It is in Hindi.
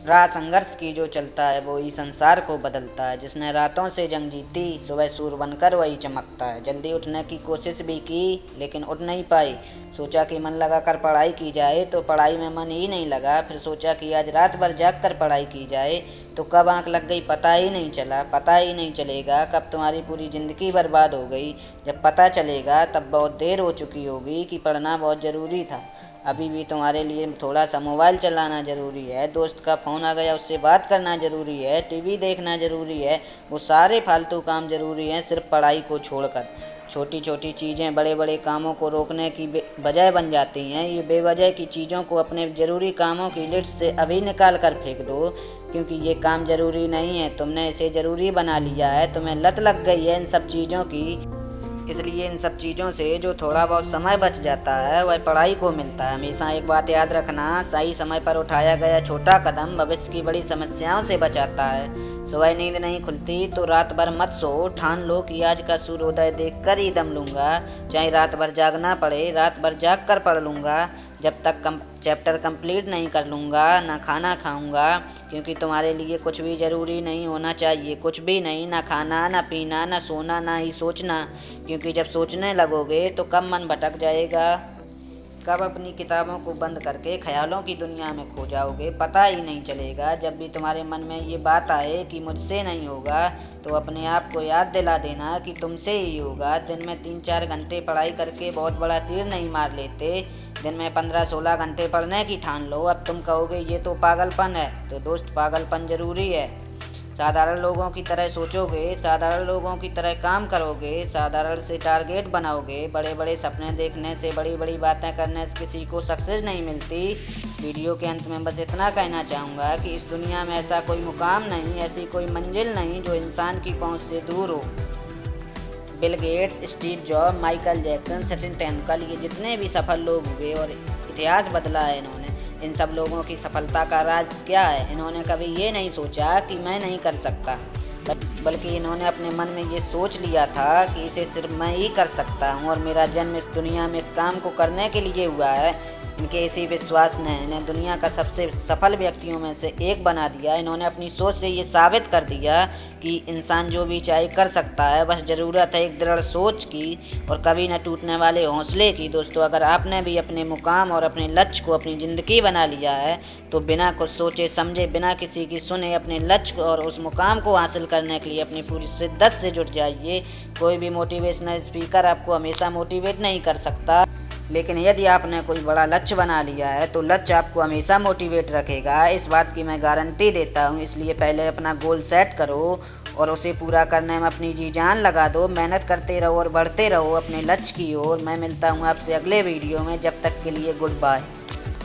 राह संघर्ष की जो चलता है वो ही संसार को बदलता है। जिसने रातों से जंग जीती सुबह सूर्य बनकर वही चमकता है। जल्दी उठने की कोशिश भी की लेकिन उठ नहीं पाई। सोचा कि मन लगाकर पढ़ाई की जाए तो पढ़ाई में मन ही नहीं लगा। फिर सोचा कि आज रात भर जाग कर पढ़ाई की जाए तो कब आंख लग गई पता ही नहीं चला। पता ही नहीं चलेगा कब तुम्हारी पूरी ज़िंदगी बर्बाद हो गई। जब पता चलेगा तब बहुत देर हो चुकी होगी कि पढ़ना बहुत ज़रूरी था। अभी भी तुम्हारे लिए थोड़ा सा मोबाइल चलाना ज़रूरी है, दोस्त का फ़ोन आ गया उससे बात करना ज़रूरी है, टीवी देखना ज़रूरी है। वो सारे फालतू काम ज़रूरी हैं सिर्फ पढ़ाई को छोड़कर। छोटी छोटी चीज़ें बड़े बड़े कामों को रोकने की बजाय बन जाती हैं। ये बेवजह की चीज़ों को अपने ज़रूरी कामों की लिस्ट से अभी निकाल कर फेंक दो, क्योंकि ये काम ज़रूरी नहीं है। तुमने इसे ज़रूरी बना लिया है, तुम्हें लत लग गई है इन सब चीज़ों की। इसलिए इन सब चीज़ों से जो थोड़ा बहुत समय बच जाता है वह पढ़ाई को मिलता है। हमेशा एक बात याद रखना, सही समय पर उठाया गया छोटा कदम भविष्य की बड़ी समस्याओं से बचाता है। सुबह नींद नहीं खुलती तो रात भर मत सो। ठान लो कि आज का सूर्योदय देखकर ही दम लूँगा, चाहे रात भर जागना पड़े रात भर जाग कर पढ़ लूँगा। जब तक चैप्टर कंप्लीट नहीं कर लूँगा ना खाना खाऊँगा, क्योंकि तुम्हारे लिए कुछ भी ज़रूरी नहीं होना चाहिए। कुछ भी नहीं, ना खाना ना पीना ना सोना ना ही सोचना, क्योंकि जब सोचने लगोगे तो कब मन भटक जाएगा, कब अपनी किताबों को बंद करके ख्यालों की दुनिया में खो जाओगे पता ही नहीं चलेगा। जब भी तुम्हारे मन में ये बात आए कि मुझसे नहीं होगा तो अपने आप को याद दिला देना कि तुमसे ही होगा। दिन में 3-4 घंटे पढ़ाई करके बहुत बड़ा तीर नहीं मार लेते। दिन में 15-16 घंटे पढ़ने की ठान लो। अब तुम कहोगे ये तो पागलपन है, तो दोस्त पागलपन ज़रूरी है। साधारण लोगों की तरह सोचोगे, साधारण लोगों की तरह काम करोगे, साधारण से टारगेट बनाओगे। बड़े बड़े सपने देखने से, बड़ी बड़ी बातें करने से किसी को सक्सेस नहीं मिलती। वीडियो के अंत में बस इतना कहना चाहूँगा कि इस दुनिया में ऐसा कोई मुकाम नहीं, ऐसी कोई मंजिल नहीं जो इंसान की पहुँच से दूर हो। Bill Gates, Steve job, Michael Jackson, Sachin Tendulkar, ये जितने भी सफल लोग हुए और इतिहास बदला है इन्होंने, इन सब लोगों की सफलता का राज क्या है? इन्होंने कभी ये नहीं सोचा कि मैं नहीं कर सकता, बल्कि इन्होंने अपने मन में ये सोच लिया था कि इसे सिर्फ मैं ही कर सकता हूँ और मेरा जन्म इस दुनिया में इस काम को करने के लिए हुआ है। इनके इसी विश्वास ने इन्हें दुनिया का सबसे सफल व्यक्तियों में से एक बना दिया। इन्होंने अपनी सोच से ये साबित कर दिया कि इंसान जो भी चाहे कर सकता है, बस ज़रूरत है एक दृढ़ सोच की और कभी न टूटने वाले हौसले की। दोस्तों, अगर आपने भी अपने मुकाम और अपने लक्ष्य को अपनी ज़िंदगी बना लिया है तो बिना कुछ सोचे समझे, बिना किसी की सुने अपने लक्ष्य और उस मुकाम को हासिल करने के लिए अपनी पूरी शिद्दत से जुट जाइए। कोई भी मोटिवेशनल स्पीकर आपको हमेशा मोटिवेट नहीं कर सकता, लेकिन यदि आपने कोई बड़ा लक्ष्य बना लिया है तो लक्ष्य आपको हमेशा मोटिवेट रखेगा। इस बात की मैं गारंटी देता हूँ। इसलिए पहले अपना गोल सेट करो और उसे पूरा करने में अपनी जी जान लगा दो। मेहनत करते रहो और बढ़ते रहो अपने लक्ष्य की ओर। मैं मिलता हूँ आपसे अगले वीडियो में, जब तक के लिए गुड बाय।